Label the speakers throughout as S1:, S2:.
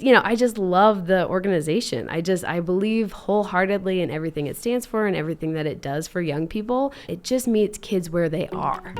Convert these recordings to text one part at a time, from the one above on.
S1: I just love the organization. I believe wholeheartedly in everything it stands for and everything that it does for young people. It just meets kids where they are.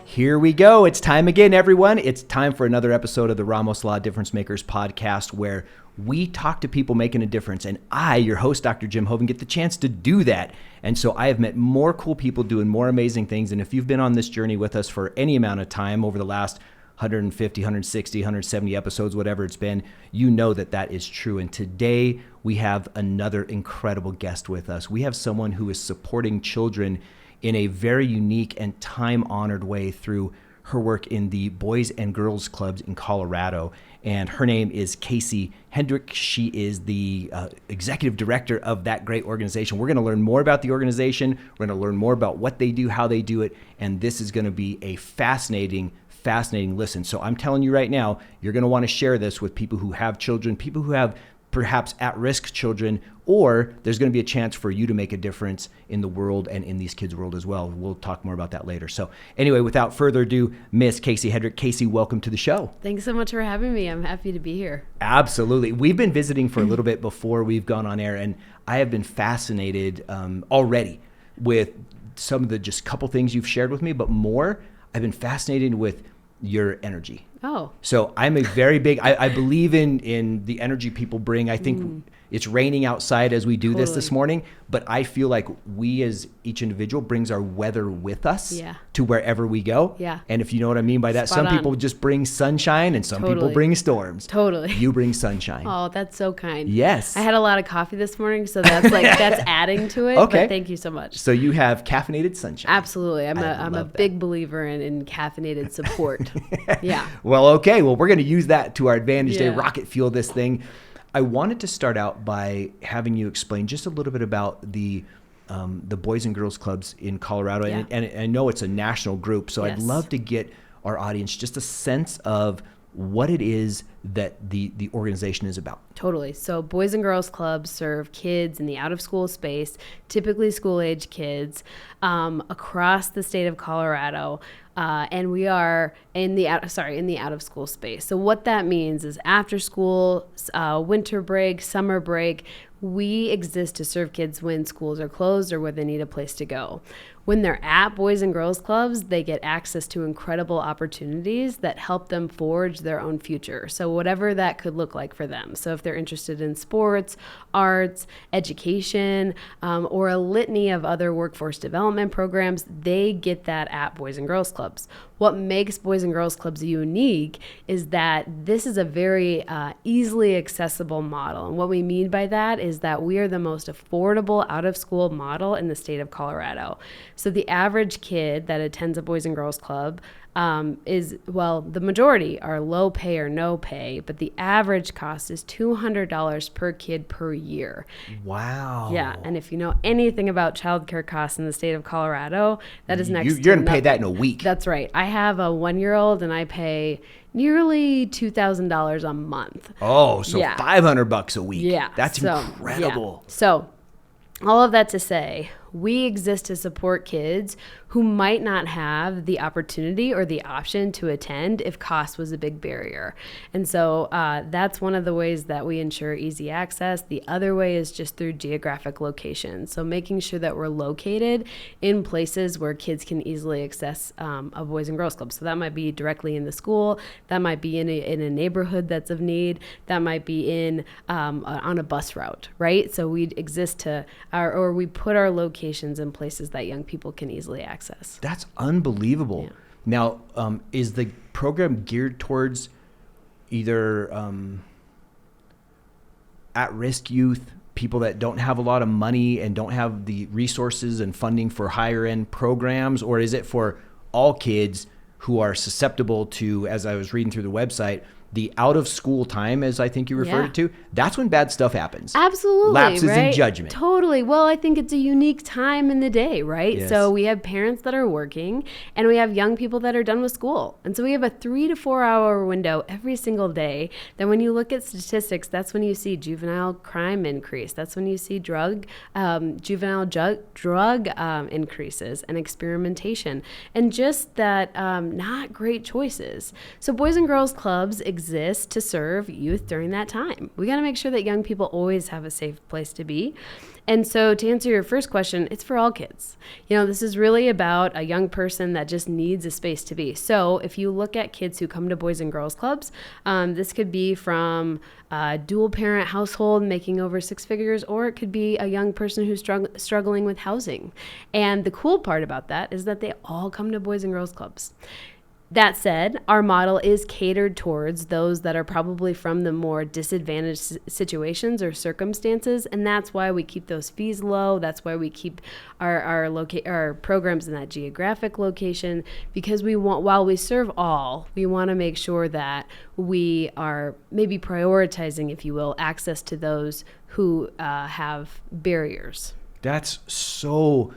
S2: Here we go. It's time again, everyone. It's time for another episode of the Ramos Law Difference Makers podcast, where we talk to people making a difference. And I, your host, Dr. Jim Hoven, get the chance to do that. And so I have met more cool people doing more amazing things. And if you've been on this journey with us for any amount of time over the last 150, 160, 170 episodes, whatever it's been, you know that that is true. And today we have another incredible guest with us. We have someone who is supporting children in a very unique and time-honored way through her work in the Boys and Girls Clubs in Colorado. And her name is Kaycee Hedrick. She is the executive director of that great organization. We're going to learn more about the organization. We're going to learn more about what they do, how they do it. And this is going to be a fascinating listen. So I'm telling you right now, you're going to want to share this with people who have children, people who have perhaps at-risk children, or there's going to be a chance for you to make a difference in the world and in these kids' world as well. We'll talk more about that later. So anyway, without further ado, Miss Kaycee Hedrick. Kaycee, welcome to the show.
S1: Thanks so much for having me. I'm happy to be here.
S2: Absolutely. We've been visiting for a little bit before we've gone on air, and I have been fascinated already with some of the just couple things you've shared with me, but more, I've been fascinated with your energy.
S1: Oh.
S2: So I'm a very big, I believe in the energy people bring. I think it's raining outside as we do this morning, but I feel like we as each individual brings our weather with us to wherever we go.
S1: Yeah.
S2: And if you know what I mean by that, some people just bring sunshine and some people bring storms.
S1: Totally.
S2: You bring sunshine.
S1: Oh, that's so kind.
S2: Yes.
S1: I had a lot of coffee this morning, so that's that's adding to it.
S2: Okay.
S1: But thank you so much.
S2: So you have caffeinated sunshine.
S1: Absolutely. I'm a big believer in caffeinated support. Yeah.
S2: Well, okay. Well, we're going to use that to our advantage today, rocket fuel this thing. I wanted to start out by having you explain just a little bit about the Boys and Girls Clubs in Colorado.
S1: Yeah.
S2: And I know it's a national group, so I'd love to get our audience just a sense of what it is that the organization is about.
S1: Totally. So Boys and Girls Clubs serve kids in the out-of-school space, typically school-age kids, across the state of Colorado. And we are in the out-of-school space. So what that means is after school, winter break, summer break, we exist to serve kids when schools are closed or when they need a place to go. When they're at Boys and Girls Clubs, they get access to incredible opportunities that help them forge their own future. So whatever that could look like for them. So if they're interested in sports, arts, education, or a litany of other workforce development programs, they get that at Boys and Girls Clubs. What makes Boys and Girls Clubs unique is that this is a very easily accessible model. And what we mean by that is that we are the most affordable out-of-school model in the state of Colorado. So the average kid that attends a Boys and Girls Club the majority are low pay or no pay, but the average cost is $200 per kid per year.
S2: Wow.
S1: Yeah, and if you know anything about childcare costs in the state of Colorado, that is next to
S2: You're going to pay that in a week.
S1: That's right. I have a 1-year-old and I pay nearly $2,000 a month.
S2: Oh, so $500 a week.
S1: Yeah.
S2: That's incredible.
S1: Yeah. So all of that to say, we exist to support kids who might not have the opportunity or the option to attend if cost was a big barrier. And so that's one of the ways that we ensure easy access. The other way is just through geographic location. So making sure that we're located in places where kids can easily access a Boys and Girls Club. So that might be directly in the school. That might be in a neighborhood that's of need. That might be on a bus route, right? So we exist we put our locations in places that young people can easily access.
S2: That's unbelievable.
S1: Yeah.
S2: Now, is the program geared towards either at-risk youth, people that don't have a lot of money and don't have the resources and funding for higher-end programs, or is it for all kids who are susceptible to, as I was reading through the website, the out of school time, as I think you referred it to, that's when bad stuff happens.
S1: Absolutely.
S2: Lapses
S1: right?
S2: in judgment.
S1: Totally. Well, I think it's a unique time in the day, right?
S2: Yes.
S1: So we have parents that are working and we have young people that are done with school. And so we have a 3 to 4 hour window every single day. Then when you look at statistics, that's when you see juvenile crime increase. That's when you see juvenile drug increases and experimentation and just that not great choices. So Boys and Girls Clubs exist to serve youth during that time. We got to make sure that young people always have a safe place to be. And so to answer your first question, it's for all kids. This is really about a young person that just needs a space to be. So if you look at kids who come to Boys and Girls Clubs, this could be from a dual parent household making over 6 figures, or it could be a young person who's struggling with housing. And the cool part about that is that they all come to Boys and Girls Clubs. That said, our model is catered towards those that are probably from the more disadvantaged situations or circumstances, and that's why we keep those fees low. That's why we keep our programs in that geographic location, because while we serve all, we want to make sure that we are maybe prioritizing, if you will, access to those who have barriers.
S2: That's so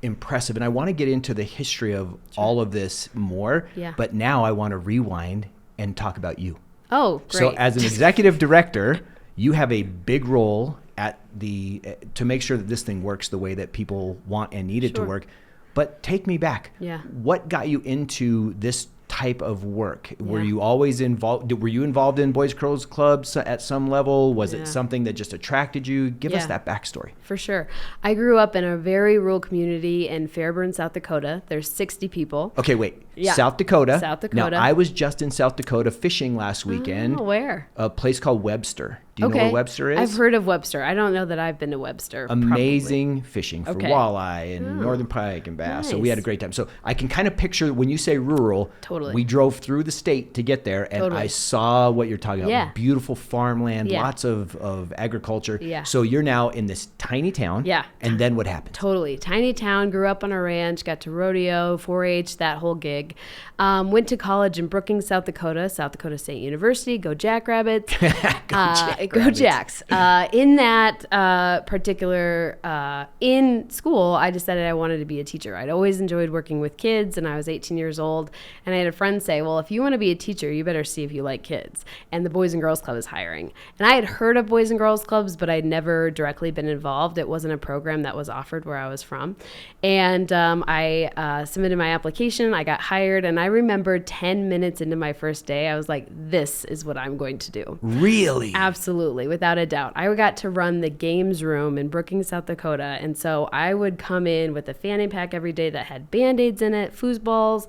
S2: impressive. And I want to get into the history of all of this more.
S1: Yeah.
S2: But now I want to rewind and talk about you.
S1: Oh, great.
S2: So as an executive director, you have a big role to make sure that this thing works the way that people want and need it to work. But take me back.
S1: Yeah.
S2: What got you into this type of work? Were you always involved? Were you involved in Boys and Girls Clubs at some level? Was it something that just attracted you? Give us that backstory.
S1: For sure. I grew up in a very rural community in Fairburn, South Dakota. There's 60 people.
S2: Okay, wait. Yeah. South Dakota.
S1: South Dakota.
S2: Now, I was just in South Dakota fishing last weekend.
S1: Oh, where?
S2: A place called Webster. Do you know where Webster is?
S1: I've heard of Webster. I don't know that I've been to Webster.
S2: Amazing fishing for walleye and northern pike and bass. Nice. So we had a great time. So I can kind of picture when you say rural, we drove through the state to get there, and I saw what you're talking about. Yeah. Beautiful farmland, lots of agriculture. Yeah. So you're now in this tiny town. Yeah. And then what happened?
S1: Totally. Tiny town, grew up on a ranch, got to rodeo, 4-H, that whole gig. Went to college in Brookings, South Dakota State University. Go Jackrabbits. Go Jacks. In that particular, in school, I decided I wanted to be a teacher. I'd always enjoyed working with kids, and I was 18 years old. And I had a friend say, well, if you want to be a teacher, you better see if you like kids. And the Boys and Girls Club is hiring. And I had heard of Boys and Girls Clubs, but I'd never directly been involved. It wasn't a program that was offered where I was from. And I submitted my application. I got hired, and I remember 10 minutes into my first day, I was like, this is what I'm going to do.
S2: Really?
S1: Absolutely, without a doubt. I got to run the games room in Brookings, South Dakota, and so I would come in with a fanny pack every day that had Band-Aids in it, foosballs.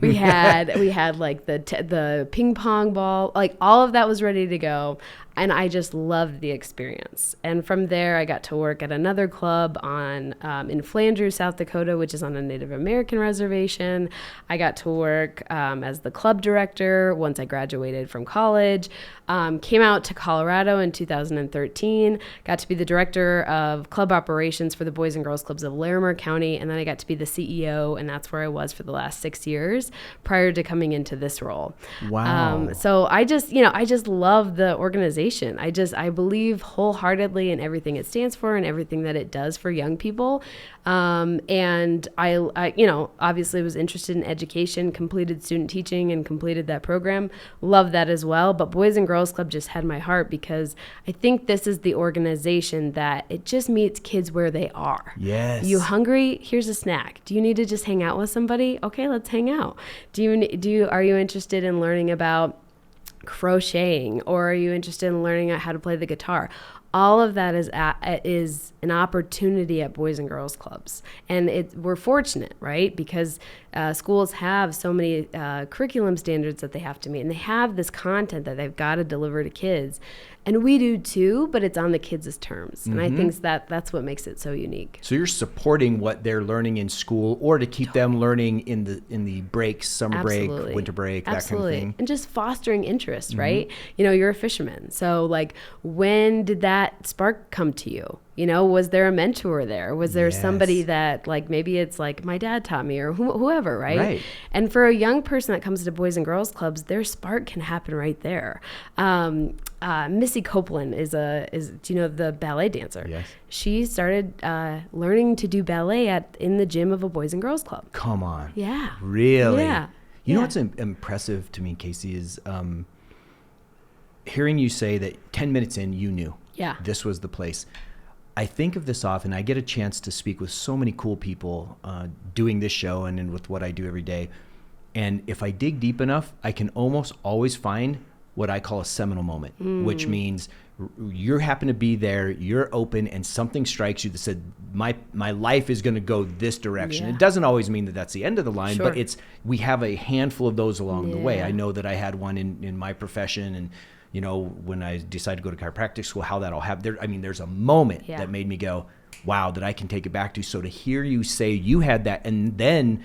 S1: We had like the ping pong ball, like all of that was ready to go. And I just loved the experience. And from there, I got to work at another club in Flanders, South Dakota, which is on a Native American reservation. I got to work as the club director once I graduated from college. Came out to Colorado in 2013. Got to be the director of club operations for the Boys and Girls Clubs of Larimer County. And then I got to be the CEO, and that's where I was for the last 6 years prior to coming into this role.
S2: Wow.
S1: So I just love the organization. I believe wholeheartedly in everything it stands for and everything that it does for young people. And I obviously was interested in education, completed student teaching and completed that program. Love that as well. But Boys and Girls Club just had my heart because I think this is the organization that it just meets kids where they are.
S2: Yes.
S1: You hungry? Here's a snack. Do you need to just hang out with somebody? Okay, let's hang out. Are you interested in learning about crocheting, or are you interested in learning how to play the guitar? All of that is an opportunity at Boys and Girls Clubs. And we're fortunate, right? Because schools have so many curriculum standards that they have to meet, and they have this content that they've got to deliver to kids. And we do too, but it's on the kids' terms. And I think that's what makes it so unique.
S2: So you're supporting what they're learning in school, or to keep them learning in the breaks, summer break, winter break, that kind of thing.
S1: And just fostering interest, right? You're a fisherman. So like, when did that that spark come to you? You know, was there a mentor there? Was there somebody that, like, maybe it's like my dad taught me, or whoever, right? And for a young person that comes to Boys and Girls Clubs, their spark can happen right there. Missy Copeland is do you know the ballet dancer?
S2: Yes.
S1: She started learning to do ballet in the gym of a Boys and Girls Club.
S2: Come on.
S1: Yeah.
S2: Really?
S1: Yeah.
S2: You know what's impressive to me, Kaycee, is hearing you say that 10 minutes in, you knew this was the place. I think of this often. I get a chance to speak with so many cool people doing this show and with what I do every day. And if I dig deep enough, I can almost always find what I call a seminal moment, which means you happen to be there, you're open, and something strikes you that said, my life is going to go this direction. It doesn't always mean that that's the end of the line, but we have a handful of those along the way. I know that I had one in my profession, and you know, when I decided to go to chiropractic school, how that all happened. There's a moment that made me go, wow, that I can take it back to. So to hear you say you had that, and then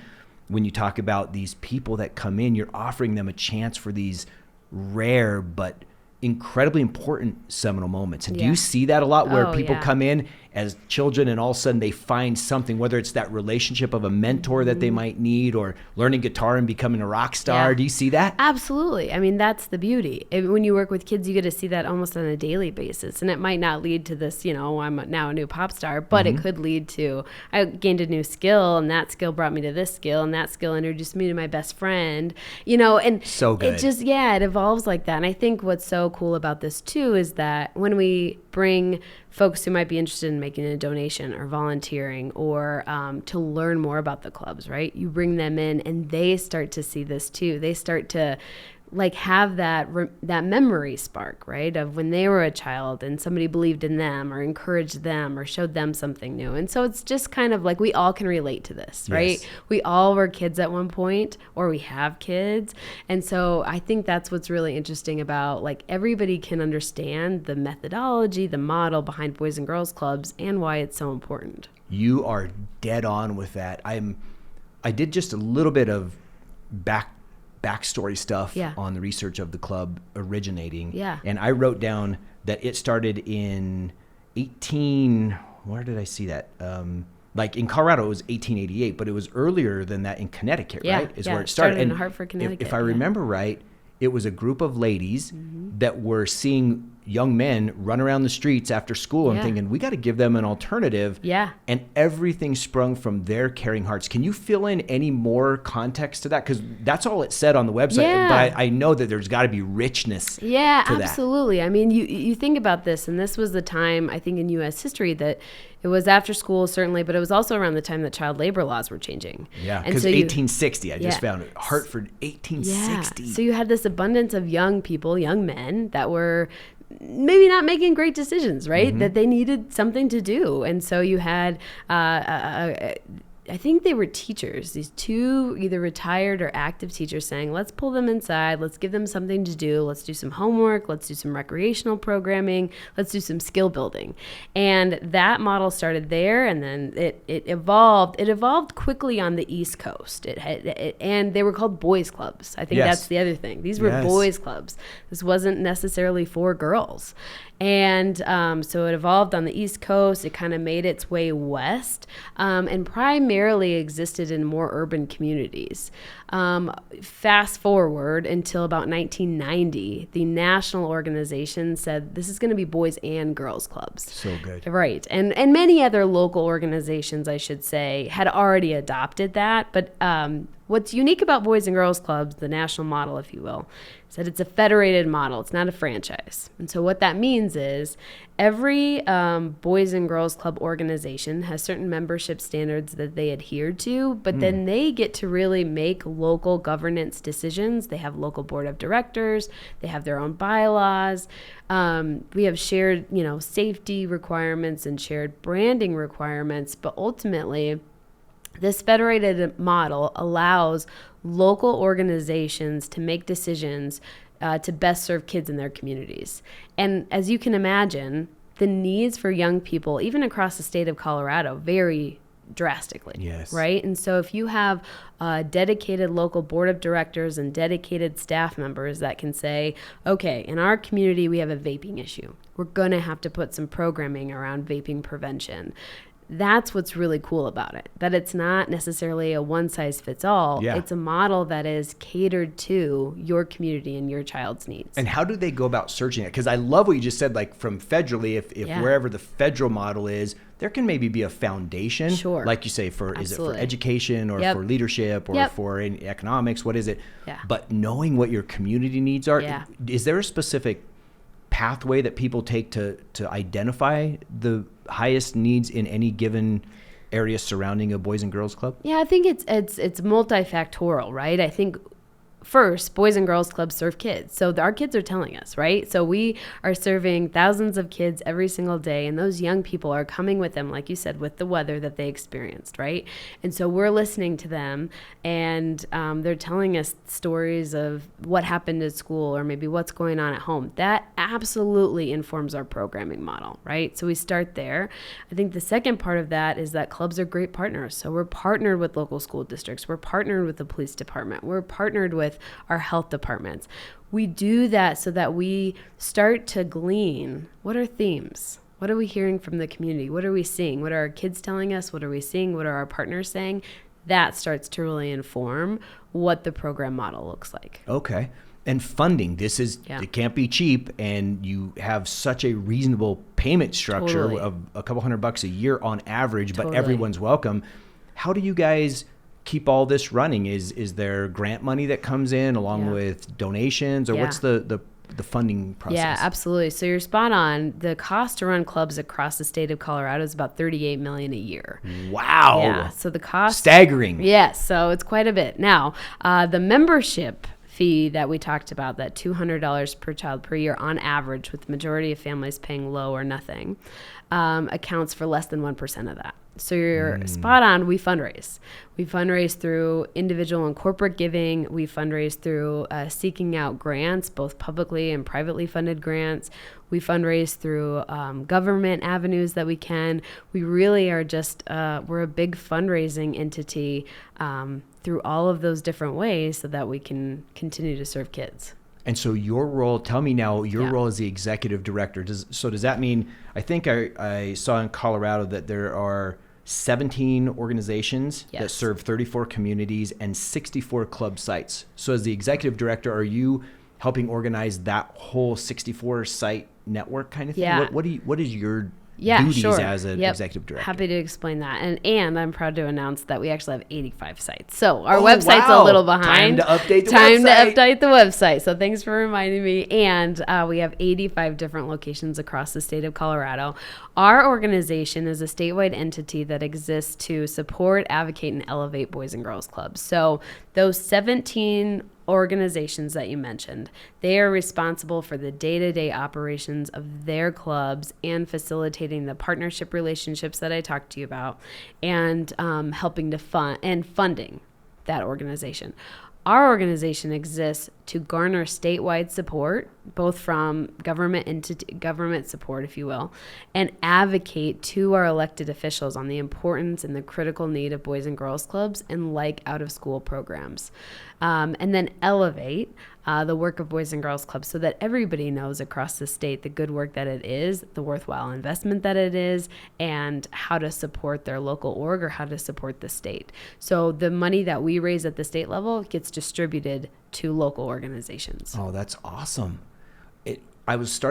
S2: when you talk about these people that come in, you're offering them a chance for these rare but incredibly important seminal moments. And do you see that a lot where people come in as children and all of a sudden they find something, whether it's that relationship of a mentor that they might need, or learning guitar and becoming a rock star? Do you see that?
S1: Absolutely. I mean, that's the beauty. When you work with kids, you get to see that almost on a daily basis. And it might not lead to this, you know, I'm now a new pop star, but it could lead to, I gained a new skill, and that skill brought me to this skill, and that skill introduced me to my best friend, you know, and
S2: so good.
S1: It just, it evolves like that. And I think what's so cool about this too is that when we bring folks who might be interested in making a donation or volunteering or to learn more about the clubs, right? You bring them in and they start to see this too. They start to like have that memory spark, right? Of when they were a child and somebody believed in them or encouraged them or showed them something new. And so it's just kind of like we all can relate to this, right? We all were kids at one point, or we have kids. And so I think that's what's really interesting about, like, everybody can understand the methodology, the model behind Boys and Girls Clubs, and why it's so important.
S2: You are dead on with that. I did just a little bit of backstory stuff on the research of the club originating. And I wrote down that it started in where did I see that? Like in Colorado, it was 1888, but it was earlier than that in Connecticut, right? Is where it started.
S1: In Hartford, Connecticut.
S2: If I remember right, it was a group of ladies that were seeing young men run around the streets after school and thinking, we got to give them an alternative. And everything sprung from their caring hearts. Can you fill in any more context to that? Because that's all it said on the website. But I know that there's got to be richness to
S1: absolutely. That. I mean, you think about this, and this was the time, I think, in U.S. history that it was after school, certainly, but it was also around the time that child labor laws were changing.
S2: Because 1860, I just found it. Hartford, 1860.
S1: So you had this abundance of young people, young men, that were maybe not making great decisions, right? That they needed something to do. And so you had, I think they were teachers, these two either retired or active teachers saying, let's pull them inside, let's give them something to do, let's do some homework, let's do some recreational programming, let's do some skill building. And that model started there, and then it evolved. It evolved quickly on the East Coast. And they were called boys clubs. I think that's the other thing. These were boys clubs. This wasn't necessarily for girls. And so it evolved on the East Coast. It kind of made its way west and primarily existed in more urban communities. Fast forward until about 1990, the national organization said this is going to be boys and girls clubs.
S2: So good.
S1: Right. And many other local organizations, I should say, had already adopted that. But what's unique about Boys and Girls Clubs, the national model, if you will, is that it's a federated model. It's not a franchise. And so what that means is every Boys and Girls Club organization has certain membership standards that they adhere to, but then they get to really make local governance decisions. They have local board of directors. They have their own bylaws. We have shared, safety requirements and shared branding requirements, but ultimately, this federated model allows local organizations to make decisions to best serve kids in their communities. And as you can imagine, the needs for young people, even across the state of Colorado, vary drastically.
S2: Yes.
S1: Right? And so if you have a dedicated local board of directors and dedicated staff members that can say, okay, in our community, we have a vaping issue. We're going to have to put some programming around vaping prevention. That's what's really cool about it, that it's not necessarily a one size fits all.
S2: Yeah.
S1: It's a model that is catered to your community and your child's needs.
S2: And how do they go about searching it? Because I love what you just said, like from federally, if wherever the federal model is, there can maybe be a foundation,
S1: Sure.
S2: like you say, for is it for education or
S1: Yep.
S2: for leadership or
S1: Yep.
S2: for economics? What is it?
S1: Yeah.
S2: But knowing what your community needs are,
S1: Yeah.
S2: is there a specific pathway that people take to identify the highest needs in any given area surrounding a Boys and Girls Club?
S1: Yeah, I think it's multifactorial, right? I think first, Boys and Girls Clubs serve kids. So our kids are telling us, right? So we are serving thousands of kids every single day, and those young people are coming with them, like you said, with the weather that they experienced, right? And so we're listening to them, and they're telling us stories of what happened at school or maybe what's going on at home. That absolutely informs our programming model, right? So we start there. I think the second part of that is that clubs are great partners. So we're partnered with local school districts. We're partnered with the police department. We're partnered with our health departments. We do that so that we start to glean, what are themes? What are we hearing from the community? What are we seeing? What are our kids telling us? What are we seeing? What are our partners saying? That starts to really inform what the program model looks like.
S2: Okay. And funding, it can't be cheap, and you have such a reasonable payment structure
S1: Totally.
S2: of a couple $100 a year on average, but
S1: Totally.
S2: everyone's welcome. How do you guys keep all this running? Is there grant money that comes in along with donations, or what's the funding process?
S1: Yeah, absolutely. So you're spot on. The cost to run clubs across the state of Colorado is about $38 million a year.
S2: Wow.
S1: Yeah. So the cost,
S2: staggering.
S1: Yes. So it's quite a bit. Now, the membership fee that we talked about, that $200 per child per year on average, with the majority of families paying low or nothing, accounts for less than 1% of that. So you're spot on. We fundraise. We fundraise through individual and corporate giving. We fundraise through seeking out grants, both publicly and privately funded grants. We fundraise through government avenues that we can. We really are just, we're a big fundraising entity through all of those different ways so that we can continue to serve kids.
S2: And so your role, tell me now, your role as the executive director, does that mean, I think I saw in Colorado that there are 17 organizations that serve 34 communities and 64 club sites. So as the executive director, are you helping organize that whole 64 site network kind of thing?
S1: Yeah.
S2: What is your duties as an executive director?
S1: Happy to explain that. And I'm proud to announce that we actually have 85 sites. So our website's a little behind.
S2: Time to update the website.
S1: So thanks for reminding me. And we have 85 different locations across the state of Colorado. Our organization is a statewide entity that exists to support, advocate, and elevate Boys and Girls Clubs. So those 17 organizations that you mentioned, they are responsible for the day-to-day operations of their clubs and facilitating the partnership relationships that I talked to you about, and helping to fund and funding that organization. Our organization exists to garner statewide support, both from government support, if you will, and advocate to our elected officials on the importance and the critical need of Boys and Girls Clubs and like out-of-school programs. And then elevate the work of Boys and Girls Clubs so that everybody knows across the state the good work that it is, the worthwhile investment that it is, and how to support their local org or how to support the state. So the money that we raise at the state level gets distributed to local organizations.
S2: Oh, that's awesome. I was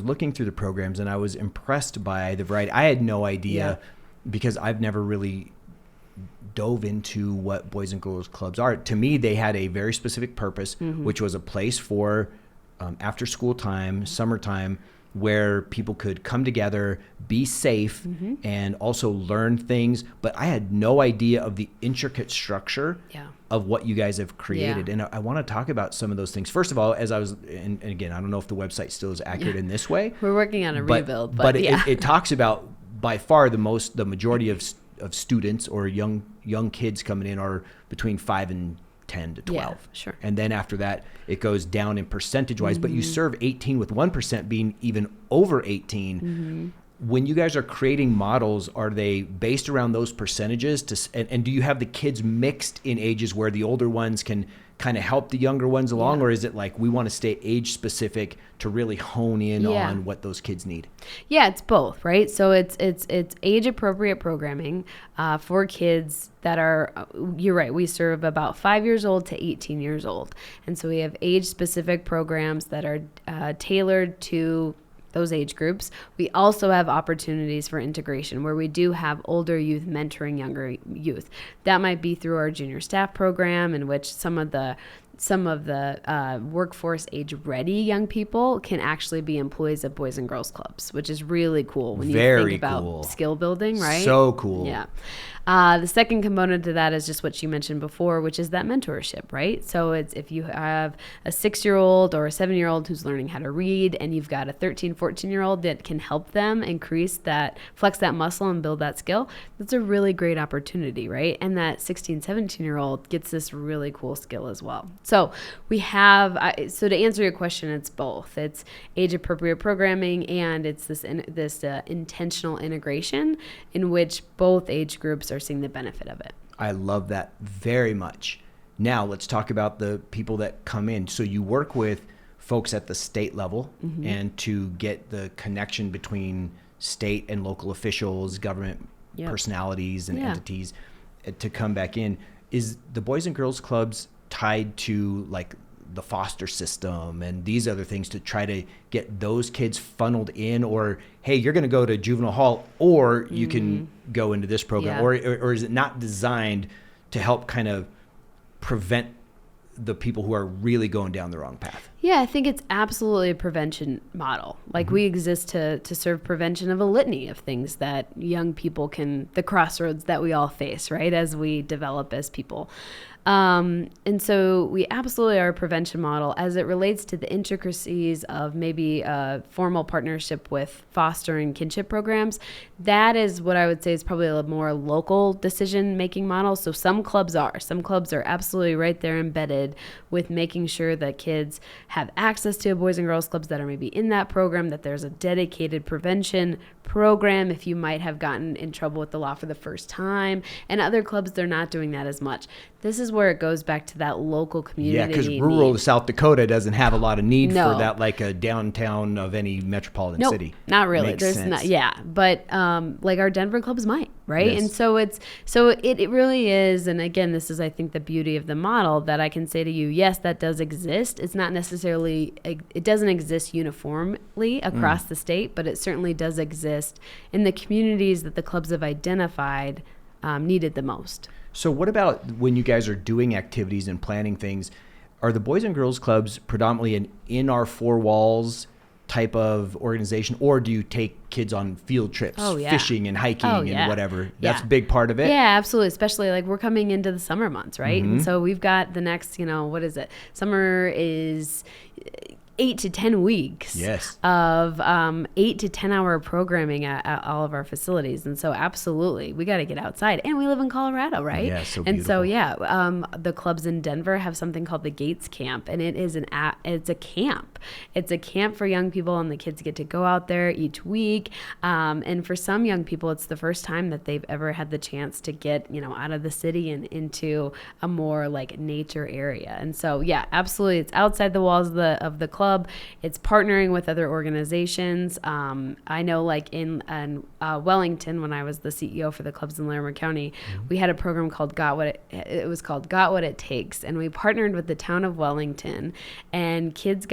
S2: looking through the programs, and I was impressed by the variety. I had no idea because I've never really dove into what Boys and Girls Clubs are. To me, they had a very specific purpose, which was a place for after school time, summertime, where people could come together, be safe, and also learn things. But I had no idea of the intricate structure of what you guys have created. And I want to talk about some of those things. First of all, as I was, and again, I don't know if the website still is accurate in this way.
S1: We're working on a rebuild,
S2: but it talks about by far the majority of students or young kids coming in are between 5 and 10 to 12.
S1: Yeah, sure.
S2: And then after that, it goes down in percentage wise, but you serve 18 with 1% being even over 18. when you guys are creating models, are they based around those percentages? And do you have the kids mixed in ages where the older ones can kind of help the younger ones along? Or is it like we want to stay age specific to really hone in on what those kids need?
S1: Yeah, it's both, right? So it's age appropriate programming for kids that are, you're right, we serve about 5 years old to 18 years old. And so we have age specific programs that are tailored to those age groups. We also have opportunities for integration where we do have older youth mentoring younger youth. That might be through our junior staff program, in which some of the workforce age ready young people can actually be employees of Boys and Girls Clubs, which is really cool when you think about skill building, right?
S2: So cool.
S1: Yeah. The second component to that is just what you mentioned before, which is that mentorship, right? So it's if you have a 6-year-old or a 7-year-old who's learning how to read, and you've got a 13, 14-year-old that can help them flex that muscle and build that skill, that's a really great opportunity, right? And that 16, 17-year-old gets this really cool skill as well. So we have, so to answer your question, it's both. It's age appropriate programming, and it's this intentional integration in which both age groups are seeing the benefit of it.
S2: I love that very much. Now let's talk about the people that come in. So you work with folks at the state level, and to get the connection between state and local officials, government personalities and entities to come back in. Is the Boys and Girls Clubs tied to like the foster system and these other things to try to get those kids funneled in? Or, hey, you're going to go to juvenile hall, or you can go into this program, or is it not designed to help kind of prevent the people who are really going down the wrong path?
S1: Yeah, I think it's absolutely a prevention model. Like we exist to serve prevention of a litany of things that young people the crossroads that we all face, right, as we develop as people. And so we absolutely are a prevention model as it relates to the intricacies of maybe a formal partnership with foster and kinship programs. That is what I would say is probably a more local decision-making model. So some clubs are absolutely right there embedded with making sure that kids have access to Boys and Girls Clubs that are maybe in that program, that there's a dedicated prevention program if you might have gotten in trouble with the law for the first time. And other clubs, they're not doing that as much. This is where it goes back to that local community.
S2: Yeah, because rural South Dakota doesn't have a lot of need for that, like a downtown of any metropolitan city.
S1: Not really.
S2: Makes sense.
S1: But like our Denver clubs might, right?
S2: Yes.
S1: And so it really is. And again, this is, I think, the beauty of the model that I can say to you, yes, that does exist. It's not necessarily, it doesn't exist uniformly across the state, but it certainly does exist in the communities that the clubs have identified needed the most.
S2: So what about when you guys are doing activities and planning things? Are the Boys and Girls Clubs predominantly an in our four walls type of organization, or do you take kids on field trips, fishing and hiking and whatever? That's a big part of it.
S1: Yeah, absolutely. Especially like we're coming into the summer months, right? And so we've got the next, what is it? Summer is 8 to 10 weeks of 8 to 10 hour programming at all of our facilities. And so absolutely, we got to get outside. And we live in Colorado, right?
S2: Yeah, so
S1: beautiful.
S2: And
S1: so, the clubs in Denver have something called the Gates Camp. And it's a camp. It's a camp for young people, and the kids get to go out there each week. And for some young people, it's the first time that they've ever had the chance to get, out of the city and into a more like nature area. And so, yeah, absolutely. It's outside the walls of the club. It's partnering with other organizations. I know like in Wellington, when I was the CEO for the clubs in Larimer County, we had a program called Got What It Takes. And we partnered with the town of Wellington, and kids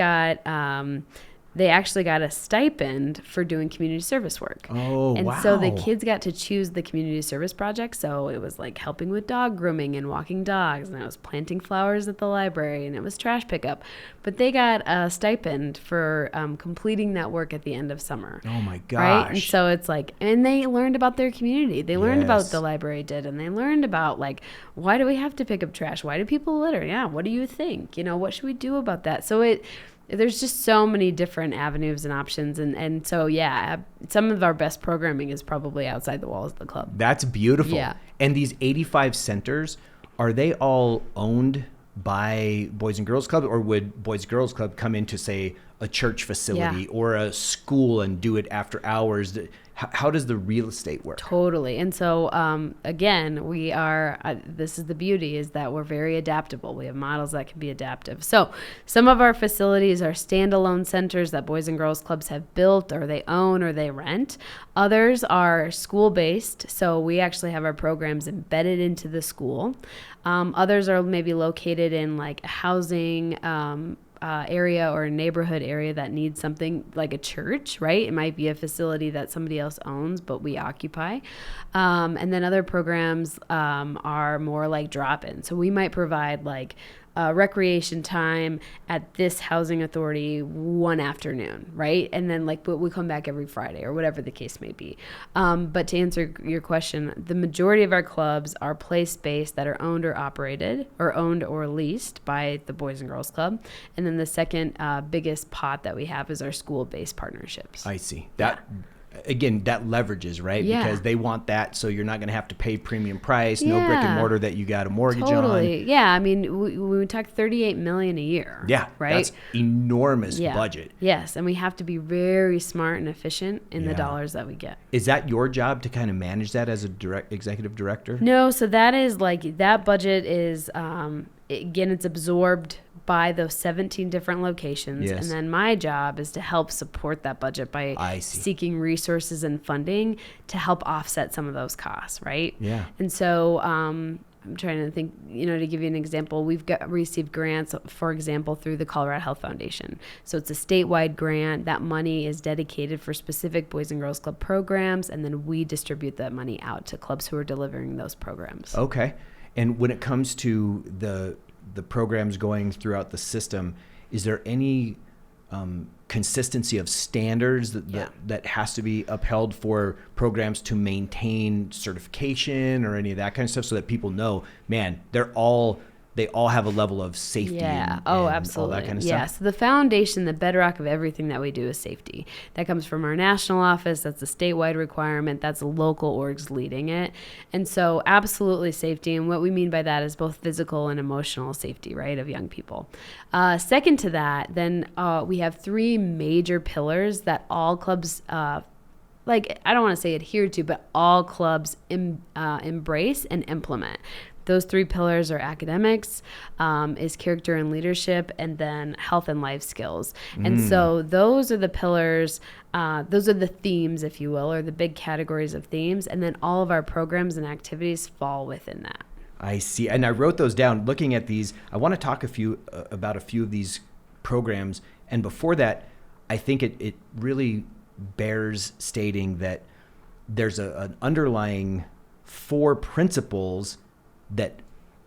S1: they actually got a stipend for doing community service work.
S2: Oh,
S1: and
S2: wow.
S1: so the kids got to choose the community service project. So it was like helping with dog grooming and walking dogs, and it was planting flowers at the library, and it was trash pickup. But they got a stipend for completing that work at the end of summer.
S2: Oh my gosh.
S1: Right? And so it's like, and they learned about their community. They learned about what the library did, and they learned about like, why do we have to pick up trash? Why do people litter? Yeah. What do you think? What should we do about that? So there's just so many different avenues and options. And so, some of our best programming is probably outside the walls of the club.
S2: That's beautiful.
S1: Yeah.
S2: And these 85 centers, are they all owned by Boys and Girls Club, or would Boys and Girls Club come into, say, a church facility or a school and do it after hours? how does the real estate work?
S1: Totally. And so, again, we are, this is the beauty, is that we're very adaptable. We have models that can be adaptive. So some of our facilities are standalone centers that Boys and Girls Clubs have built, or they own, or they rent. Others are school-based. So we actually have our programs embedded into the school. Others are maybe located in like a housing area or a neighborhood area that needs something like a church, right? It might be a facility that somebody else owns, but we occupy. And then other programs are more like drop-in. So we might provide like recreation time at this housing authority one afternoon, right? And then like we come back every Friday or whatever the case may be. But to answer your question, the majority of our clubs are place-based that are owned or operated, or owned or leased by the Boys and Girls Club. And then the second biggest pot that we have is our school-based partnerships.
S2: I see. That again, that leverages, right?
S1: Yeah.
S2: Because they want that, so you're not going to have to pay premium price, no brick and mortar that you got a mortgage
S1: Totally.
S2: on.
S1: Yeah. I mean, we talk $38 million a year.
S2: Yeah.
S1: Right.
S2: That's enormous budget.
S1: Yes. And we have to be very smart and efficient in the dollars that we get.
S2: Is that your job to kind of manage that as a executive director?
S1: No. So that is like, that budget is, again, it's absorbed by those 17 different locations.
S2: Yes.
S1: And then my job is to help support that budget by seeking resources and funding to help offset some of those costs, right?
S2: Yeah.
S1: And so I'm trying to think, to give you an example, we've received grants, for example, through the Colorado Health Foundation. So it's a statewide grant. That money is dedicated for specific Boys and Girls Club programs, and then we distribute that money out to clubs who are delivering those programs.
S2: Okay. And when it comes to the programs going throughout the system, is there any consistency of standards that has to be upheld for programs to maintain certification or any of that kind of stuff, so that people know, man, they all have a level of safety and
S1: absolutely.
S2: all that kind of
S1: stuff? So the foundation, the bedrock of everything that we do is safety. That comes from our national office. That's a statewide requirement. That's local orgs leading it. And so absolutely safety. And what we mean by that is both physical and emotional safety, right, of young people. Second to that, then we have three major pillars that all clubs I don't want to say adhere to, but all clubs embrace and implement. Those three pillars are academics, is character and leadership, and then health and life skills. And so those are the pillars, those are the themes, if you will, or the big categories of themes. And then all of our programs and activities fall within that.
S2: I see. And I wrote those down. Looking at these, I want to talk about a few of these programs. And before that, I think it really bears stating that there's an underlying 4 principles that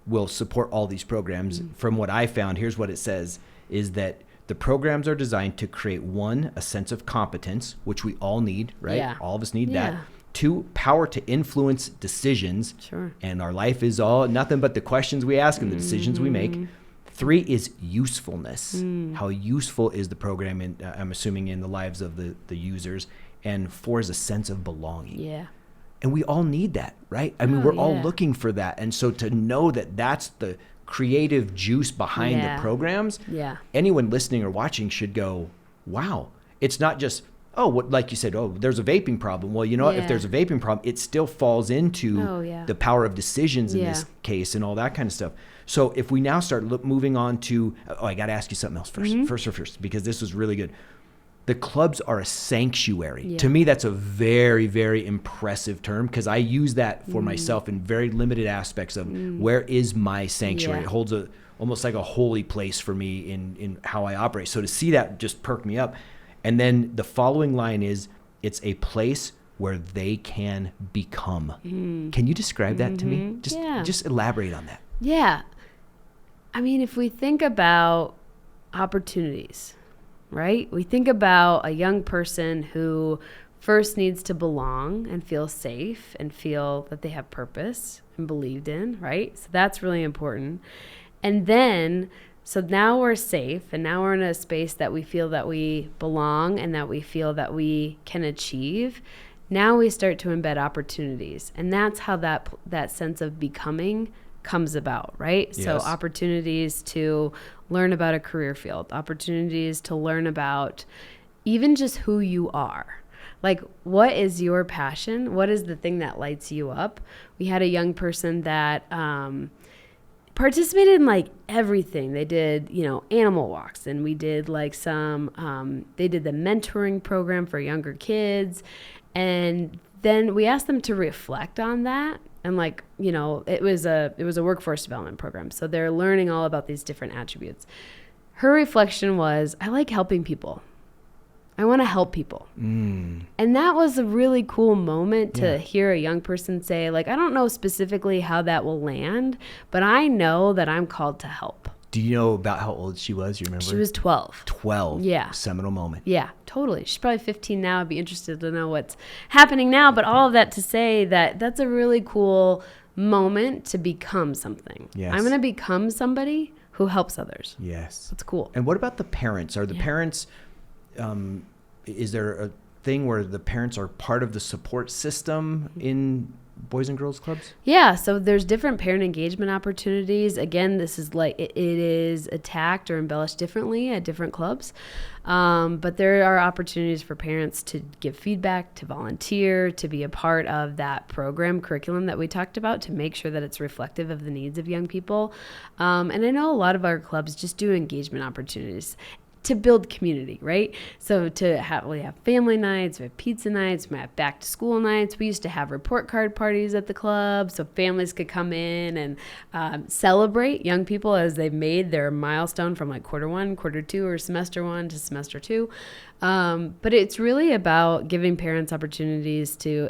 S2: will support all these programs. From what I found, here's what it says, is that the programs are designed to create, 1, a sense of competence, which we all need, right?
S1: Yeah.
S2: All of us need that. 2, power to influence decisions.
S1: Sure.
S2: And our life is all nothing but the questions we ask and the decisions we make. 3 is usefulness. How useful is the program, I'm assuming, in the lives of the users. And 4 is a sense of belonging.
S1: Yeah.
S2: And we all need that, right? I mean, we're all looking for that. And so to know that that's the creative juice behind the programs, anyone listening or watching should go, wow. It's not just, like you said, there's a vaping problem. Well, you know what? If there's a vaping problem, it still falls into the power of decisions in this case and all that kind of stuff. So if we now start moving on to, I got to ask you something else first, because this was really good. The clubs are a sanctuary. Yeah. To me, that's a very, very impressive term, because I use that for myself in very limited aspects of where is my sanctuary. It holds almost like a holy place for me in how I operate. So to see that just perked me up. And then the following line is, it's a place where they can become. Can you describe that to me? Just elaborate on that.
S1: Yeah. I mean, if we think about opportunities, right? We think about a young person who first needs to belong and feel safe and feel that they have purpose and believed in, right? So that's really important. And then, so now we're safe, and now we're in a space that we feel that we belong and that we feel that we can achieve. Now we start to embed opportunities, and that's how that sense of becoming comes about, right? Yes. So opportunities to learn about a career field, opportunities to learn about even just who you are. Like, what is your passion? What is the thing that lights you up? We had a young person that participated in like everything. They did, animal walks, and we did like they did the mentoring program for younger kids. And then we asked them to reflect on that. And it was a workforce development program. So they're learning all about these different attributes. Her reflection was, I like helping people. I want to help people. And that was a really cool moment to hear a young person say, like, I don't know specifically how that will land, but I know that I'm called to help.
S2: Do you know about how old she was? You remember?
S1: She was 12.
S2: 12.
S1: Yeah.
S2: Seminal moment.
S1: Yeah, totally. She's probably 15 now. I'd be interested to know what's happening now. But all of that to say that that's a really cool moment to become something.
S2: Yes.
S1: I'm going to become somebody who helps others.
S2: Yes.
S1: That's cool.
S2: And what about the parents? Are the parents, is there a thing where the parents are part of the support system in Boys and Girls Clubs?
S1: Yeah, so there's different parent engagement opportunities. Again, this is like it is attacked or embellished differently at different clubs. But there are opportunities for parents to give feedback, to volunteer, to be a part of that program curriculum that we talked about, to make sure that it's reflective of the needs of young people. And I know a lot of our clubs just do engagement opportunities to build community, right? So we have family nights, we have pizza nights, we have back to school nights. We used to have report card parties at the club so families could come in and celebrate young people as they've made their milestone from like quarter 1, quarter 2, or semester 1 to semester 2. But it's really about giving parents opportunities to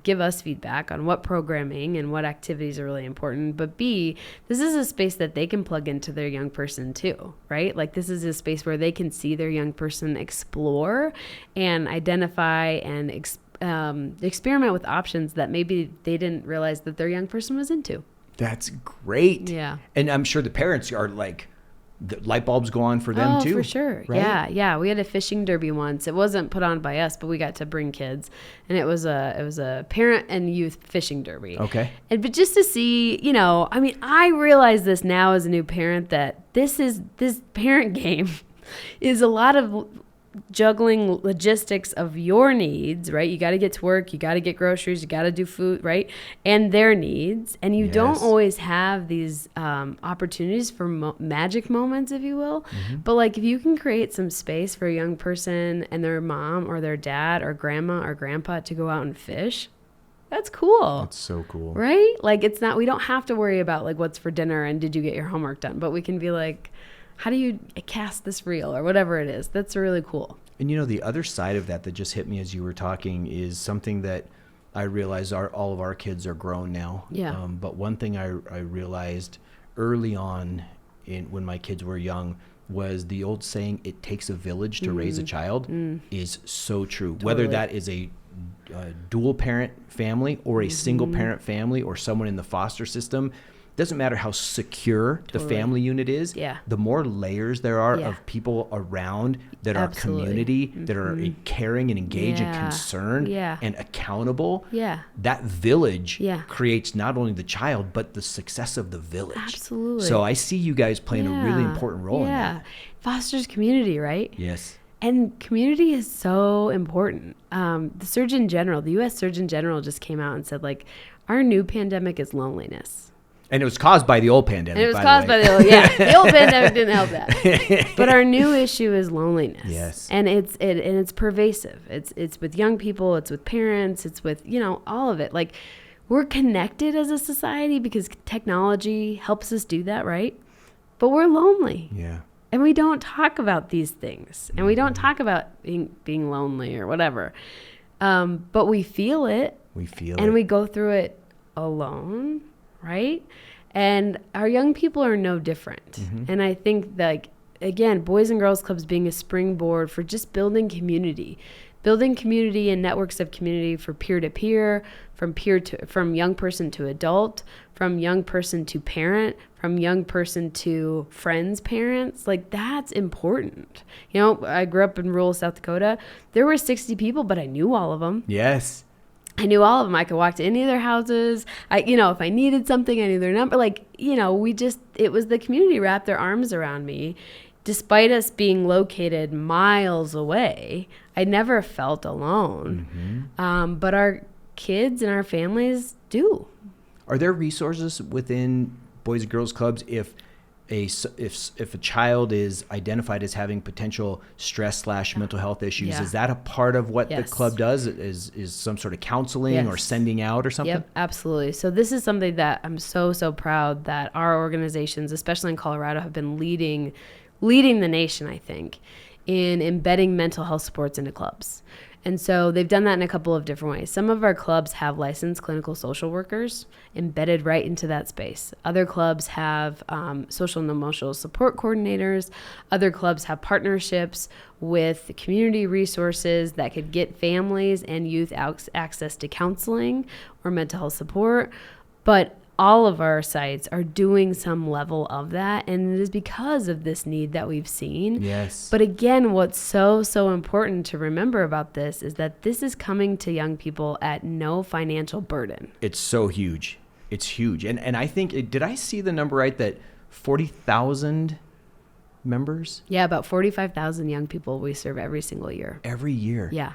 S1: give us feedback on what programming and what activities are really important, but B, this is a space that they can plug into their young person too, right? Like this is a space where they can see their young person explore and identify and experiment with options that maybe they didn't realize that their young person was into.
S2: That's great.
S1: Yeah.
S2: And I'm sure the parents are like, the light bulbs go on for them too.
S1: Oh, for sure.
S2: Right?
S1: Yeah. We had a fishing derby once. It wasn't put on by us, but we got to bring kids, and it was a parent and youth fishing derby.
S2: Okay.
S1: But just to see, I realize this now as a new parent that this parent game is a lot of juggling logistics of your needs, right? You got to get to work, you got to get groceries, you got to do food, right? And their needs. And you don't always have these opportunities for magic moments, if you will. Mm-hmm. But like if you can create some space for a young person and their mom or their dad or grandma or grandpa to go out and fish, that's cool.
S2: That's so cool.
S1: Right? Like we don't have to worry about like what's for dinner and did you get your homework done? But we can be like, how do you cast this reel or whatever it is? That's really cool.
S2: And the other side of that just hit me as you were talking is something that I realized all of our kids are grown now.
S1: Yeah.
S2: But one thing I realized early on when my kids were young was the old saying, it takes a village to raise a child is so true. Totally. Whether that is a dual parent family or a single parent family or someone in the foster system, doesn't matter how secure the family unit is, the more layers there are of people around that are community, that are caring and engaged and concerned and accountable, that village creates not only the child, but the success of the village.
S1: Absolutely.
S2: So I see you guys playing a really important role in that.
S1: Fosters community, right?
S2: Yes.
S1: And community is so important. The Surgeon General, the U.S. Surgeon General just came out and said, like, our new pandemic is loneliness.
S2: And it was caused by the old pandemic.
S1: And it was caused by the old pandemic didn't help that. But our new issue is loneliness.
S2: Yes.
S1: And it's pervasive. It's with young people, it's with parents, it's with, all of it. Like we're connected as a society because technology helps us do that, right? But we're lonely.
S2: Yeah.
S1: And we don't talk about these things. And we don't talk about being lonely or whatever. But we feel it. And we go through it alone. Right? And our young people are no different. Mm-hmm. And I think that, again, Boys and Girls Clubs being a springboard for just building community and networks of community for peer-to-peer, from young person to adult, from young person to parent, from young person to friends' parents. Like, that's important. I grew up in rural South Dakota. There were 60 people, but I knew all of them.
S2: Yes.
S1: I knew all of them. I could walk to any of their houses. If I needed something, I knew their number. It was the community wrapped their arms around me. despite us being located miles away, I never felt alone. But our kids and our families do.
S2: Are there resources within Boys and Girls Clubs if a child is identified as having potential stress/mental health issues?
S1: Yeah.
S2: Is that a part of what the
S1: Yes.
S2: club does? Is some sort of counseling
S1: Yes.
S2: or sending out or something?
S1: Yep, absolutely. So this is something that I'm so proud that our organizations, especially in Colorado, have been leading the nation, I think, in embedding mental health supports into clubs. And so they've done that in a couple of different ways. Some of our clubs have licensed clinical social workers embedded right into that space. Other clubs have social and emotional support coordinators. Other clubs have partnerships with community resources that could get families and youth access to counseling or mental health support. But all of our sites are doing some level of that, and it is because of this need that we've seen.
S2: Yes.
S1: But again, what's so important to remember about this is that this is coming to young people at no financial burden.
S2: It's so huge. It's huge. And I think, did I see the number right that 40,000 members?
S1: Yeah, about 45,000 young people we serve every single year.
S2: Every year.
S1: Yeah.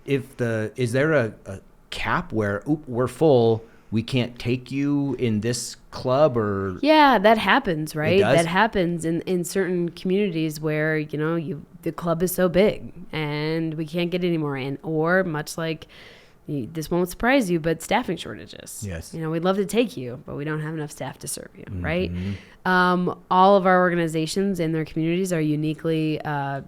S2: Is there a cap where we're full, we can't take you in this club? Or
S1: yeah, that happens, right?
S2: It does?
S1: That happens in certain communities where the club is so big and we can't get any more in, or much like this won't surprise you, but staffing shortages.
S2: Yes.
S1: We'd love to take you, but we don't have enough staff to serve you, right? All of our organizations and their communities are uniquely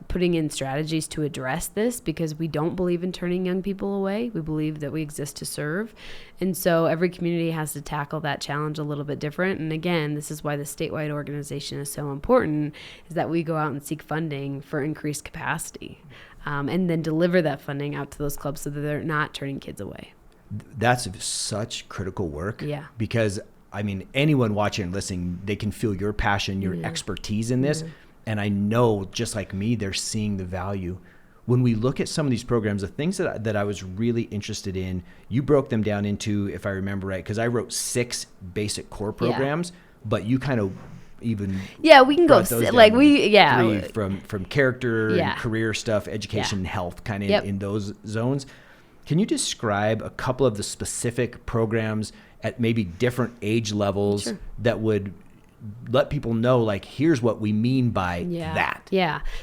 S1: putting in strategies to address this, because we don't believe in turning young people away. We believe that we exist to serve. And so every community has to tackle that challenge a little bit different. And again, this is why the statewide organization is so important, is that we go out and seek funding for increased capacity. And then deliver that funding out to those clubs so that they're not turning kids away.
S2: That's such critical work.
S1: Yeah.
S2: Because, anyone watching and listening, they can feel your passion, your expertise in this. And I know, just like me, they're seeing the value. When we look at some of these programs, the things that I was really interested in, you broke them down into, if I remember right, because I wrote 6 basic core programs, but you kind of even
S1: we can go
S2: three from character and career stuff, education and health, kind of in those zones. Can you describe a couple of the specific programs at maybe different age levels that would let people know, like, here's what we mean by that?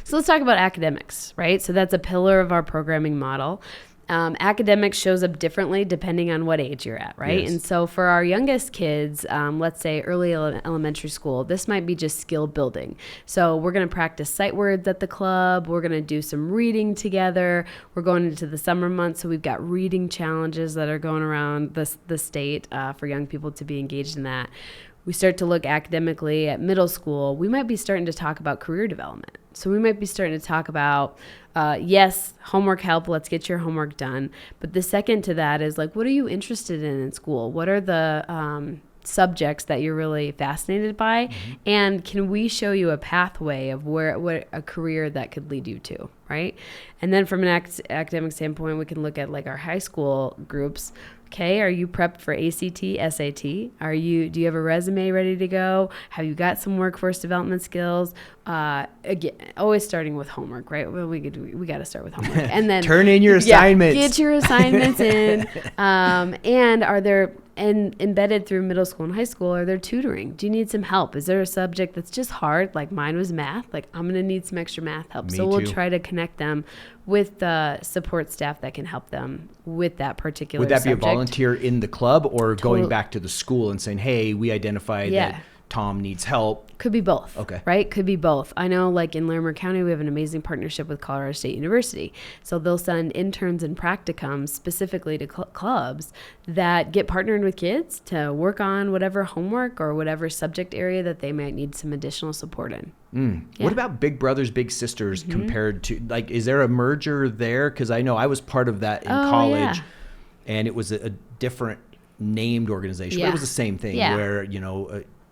S1: So let's talk about academics, right? So that's a pillar of our programming model. Academics shows up differently depending on what age you're at, right?
S2: Yes.
S1: And so for our youngest kids, let's say early elementary school, this might be just skill building. So we're going to practice sight words at the club. We're going to do some reading together. We're going into the summer months, so we've got reading challenges that are going around the state for young people to be engaged in that. We start to look academically at middle school. We might be starting to talk about career development. So we might be starting to talk about, homework help, let's get your homework done. But the second to that is, like, what are you interested in school? What are the subjects that you're really fascinated by? And can we show you a pathway of what a career that could lead you to, right? And then from an academic standpoint, we can look at, like, our high school groups. Okay, are you prepped for ACT, SAT? Do you have a resume ready to go? Have you got some workforce development skills? Again, always starting with homework, right? Well, we got to start with homework, and then
S2: turn in your assignments.
S1: Get your assignments in. And are there embedded through middle school and high school? Are there tutoring? Do you need some help? Is there a subject that's just hard? Like mine was math. Like, I'm gonna need some extra math help.
S2: Me
S1: so we'll
S2: too.
S1: try to connect them with the support staff that can help them with that particular
S2: Would that
S1: subject.
S2: be a volunteer in the club, or going back to the school and saying, hey, we identified that Tom needs help?
S1: Could be both.
S2: Okay.
S1: Right? Could be both. I know, like, in Larimer County, we have an amazing partnership with Colorado State University. So they'll send interns and practicums specifically to clubs that get partnered with kids to work on whatever homework or whatever subject area that they might need some additional support in.
S2: What about big brothers, big sisters compared to, like, is there a merger there? Because I know I was part of that in college, and it was a different named organization, but it was the same thing where,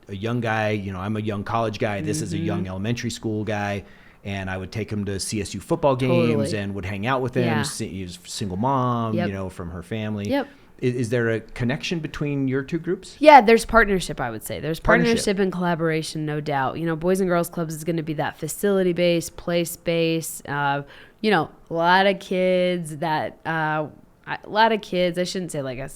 S2: a young guy, I'm a young college guy. This is a young elementary school guy. And I would take him to CSU football games and would hang out with him. He was a single mom, from her family. Is there a connection between your two groups?
S1: Yeah, there's partnership, I would say. There's partnership and collaboration, no doubt. Boys and Girls Clubs is going to be that facility-based, place-based, a lot of kids I shouldn't say like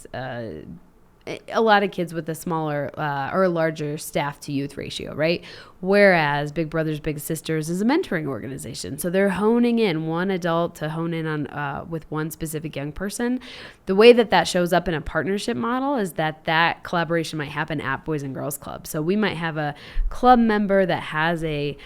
S1: a lot of kids with a smaller or a larger staff to youth ratio, right? Whereas Big Brothers Big Sisters is a mentoring organization. So they're honing in one adult to hone in on with one specific young person. The way that shows up in a partnership model is that collaboration might happen at Boys and Girls Club. So we might have a club member that has a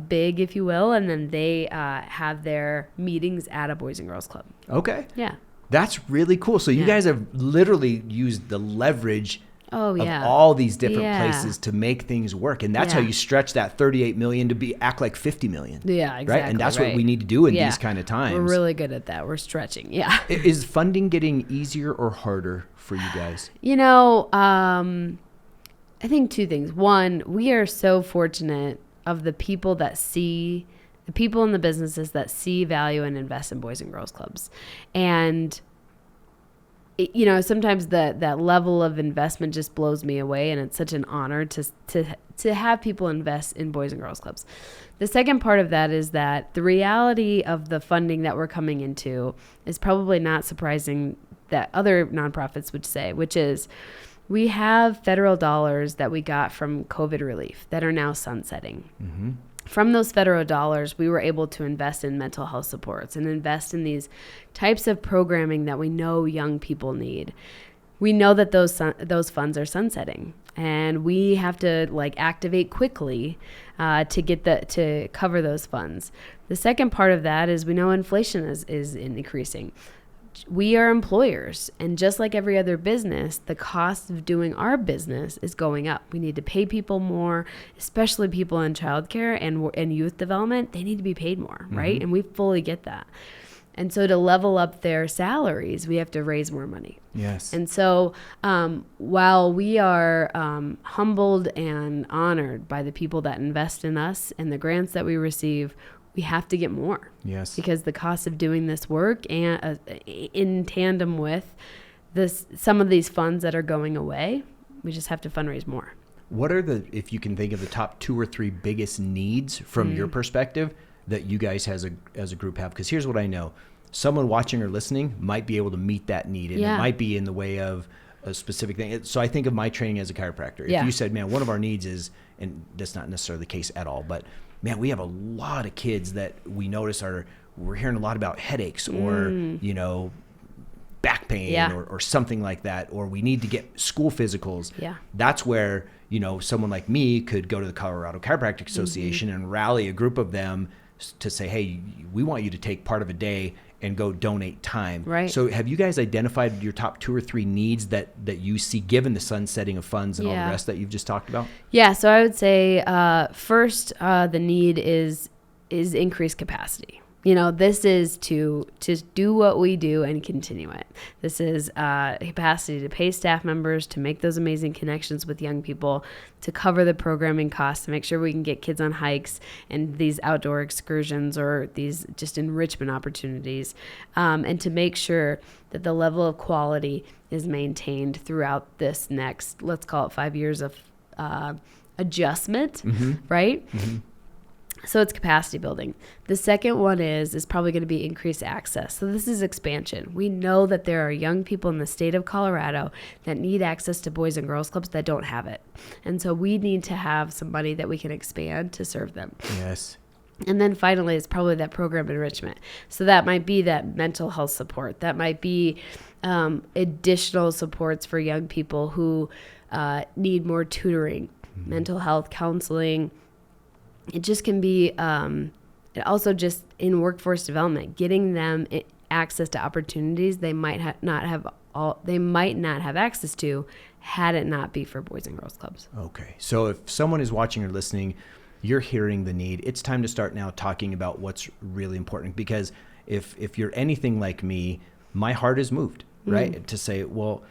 S1: big, if you will, and then they have their meetings at a Boys and Girls Club.
S2: Okay.
S1: Yeah.
S2: That's really cool. So you guys have literally used the leverage of all these different places to make things work. And that's how you stretch that 38 million to act like 50 million.
S1: Yeah, exactly.
S2: Right? And that's what we need to do in these kind of times.
S1: We're really good at that. We're stretching. Yeah.
S2: Is funding getting easier or harder for you guys?
S1: I think two things. One, we are so fortunate of the people in the businesses that see value and invest in Boys and Girls Clubs. And, sometimes that level of investment just blows me away, and it's such an honor to have people invest in Boys and Girls Clubs. The second part of that is that the reality of the funding that we're coming into is probably not surprising that other nonprofits would say, which is we have federal dollars that we got from COVID relief that are now sunsetting. Mm-hmm. From those federal dollars, we were able to invest in mental health supports and invest in these types of programming that we know young people need. We know that those funds are sunsetting, and we have to activate quickly to cover those funds. The second part of that is we know inflation is increasing. We are employers, and just like every other business, the cost of doing our business is going up. We need to pay people more, especially people in childcare and youth development. They need to be paid more, right? And we fully get that. And so to level up their salaries, we have to raise more money.
S2: Yes.
S1: And so while we are humbled and honored by the people that invest in us and the grants that we receive, we have to get more.
S2: Yes.
S1: Because the cost of doing this work and in tandem with some of these funds that are going away, we just have to fundraise more.
S2: What are if you can think of the top 2 or 3 biggest needs from your perspective that you guys as a group have? Because here's what I know. Someone watching or listening might be able to meet that need, and it might be in the way of a specific thing. So I think of my training as a chiropractor. If you said, man, one of our needs is, and that's not necessarily the case at all, but man, we have a lot of kids that we notice we're hearing a lot about headaches or, back pain or something like that, or we need to get school physicals. Yeah. That's where, someone like me could go to the Colorado Chiropractic Association and rally a group of them to say, hey, we want you to take part of a day and go donate time.
S1: Right.
S2: So have you guys identified your top 2 or 3 needs that you see given the sunsetting of funds and all the rest that you've just talked about? Yeah.
S1: So I would say first, the need is increased capacity. This is to do what we do and continue it. This is capacity to pay staff members, to make those amazing connections with young people, to cover the programming costs, to make sure we can get kids on hikes and these outdoor excursions or these just enrichment opportunities, and to make sure that the level of quality is maintained throughout this next, let's call it 5 years of adjustment, right? Mm-hmm. So it's capacity building. The second one is probably going to be increased access. So this is expansion. We know that there are young people in the state of Colorado that need access to Boys and Girls Clubs that don't have it. And so we need to have some money that we can expand to serve them.
S2: Yes.
S1: And then finally, it's probably that program enrichment. So that might be that mental health support. That might be additional supports for young people who need more tutoring, mental health counseling. It just can be also just in workforce development, getting them access to opportunities they might not have access to had it not be for Boys and Girls Clubs.
S2: Okay. So if someone is watching or listening, you're hearing the need. It's time to start now talking about what's really important, because if you're anything like me, my heart is moved, right? To say, well,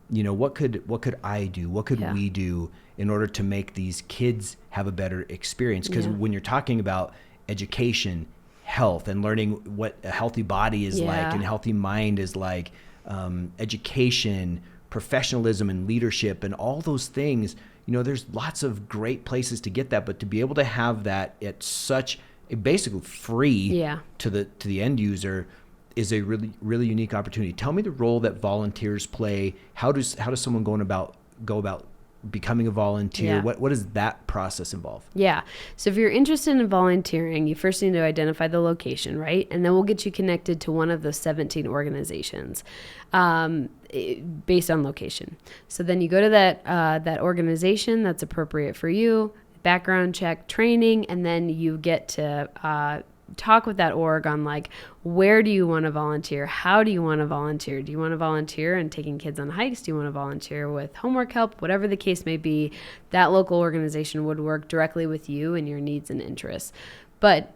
S2: what could I do? What could we do in order to make these kids have a better experience? Because when you're talking about education, health, and learning what a healthy body is like and a healthy mind is like, education, professionalism and leadership and all those things, there's lots of great places to get that, but to be able to have that at such a basically free to the end user is a really, really unique opportunity. Tell me the role that volunteers play. How does someone go about becoming a volunteer?
S1: Yeah.
S2: What does that process involve?
S1: Yeah. So if you're interested in volunteering, you first need to identify the location, right? And then we'll get you connected to one of those 17 organizations based on location. So then you go to that organization that's appropriate for you, background check, training, and then you get to talk with that org on like, where do you want to volunteer? How do you want to volunteer? Do you want to volunteer in taking kids on hikes? Do you want to volunteer with homework help? Whatever the case may be, that local organization would work directly with you and your needs and interests. But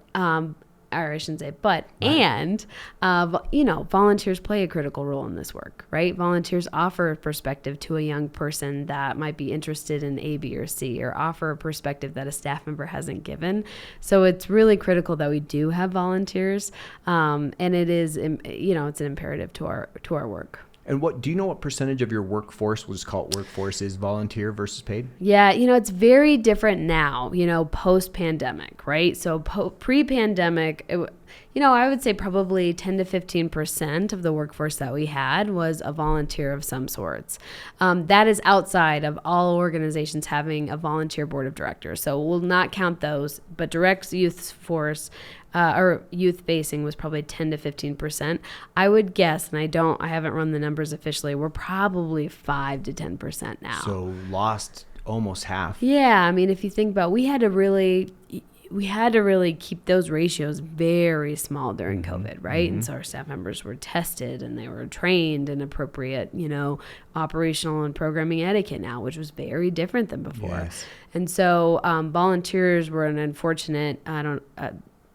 S1: or I shouldn't say but, and, volunteers play a critical role in this work, right? Volunteers offer a perspective to a young person that might be interested in A, B, or C, or offer a perspective that a staff member hasn't given. So it's really critical that we do have volunteers, and it is, it's an imperative to our work.
S2: And do you know what percentage of your workforce, we'll just call it workforce, is volunteer versus paid?
S1: Yeah, it's very different now, post-pandemic, right? So pre-pandemic, I would say probably 10 to 15% of the workforce that we had was a volunteer of some sorts. That is outside of all organizations having a volunteer board of directors. So we'll not count those, but direct youth force or youth facing was probably 10 to 15%. I would guess, and I haven't run the numbers officially, we're probably 5 to 10% now.
S2: So lost almost half.
S1: Yeah, if you think about, we had to really keep those ratios very small during COVID, right? And so our staff members were tested and they were trained in appropriate, operational and programming etiquette now, which was very different than before.
S2: Yes.
S1: And so volunteers were an unfortunate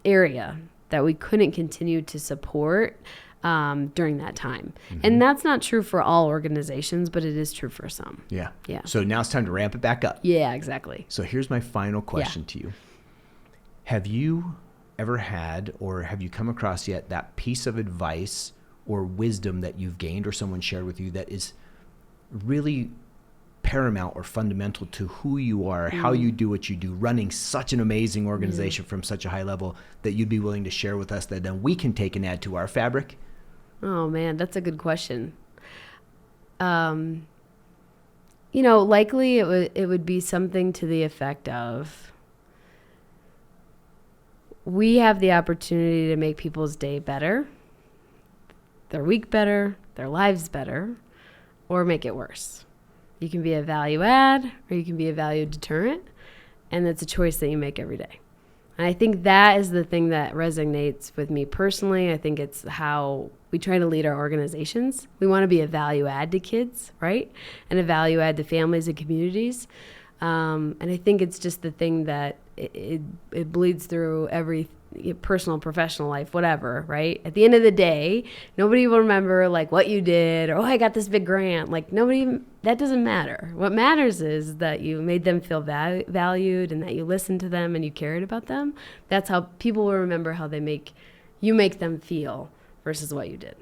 S1: area that we couldn't continue to support during that time. And that's not true for all organizations, but it is true for some.
S2: Yeah.
S1: Yeah.
S2: So now it's time to ramp it back up.
S1: Yeah, exactly.
S2: So here's my final question to you. Have you ever had, or have you come across yet, that piece of advice or wisdom that you've gained or someone shared with you that is really paramount or fundamental to who you are, how you do what you do, running such an amazing organization from such a high level, that you'd be willing to share with us that then we can take and add to our fabric?
S1: Oh man, that's a good question. Likely it would be something to the effect of, we have the opportunity to make people's day better, their week better, their lives better, or make it worse. You can be a value add or you can be a value deterrent, and it's a choice that you make every day. And I think that is the thing that resonates with me personally. I think it's how we try to lead our organizations. We want to be a value add to kids, right? And a value add to families and communities. And I think it's just the thing that it bleeds through every personal, professional life, whatever, right? At the end of the day, nobody will remember like what you did or, oh, I got this big grant. Like that doesn't matter. What matters is that you made them feel valued and that you listened to them and you cared about them. That's how people will remember how you make them feel versus what you did.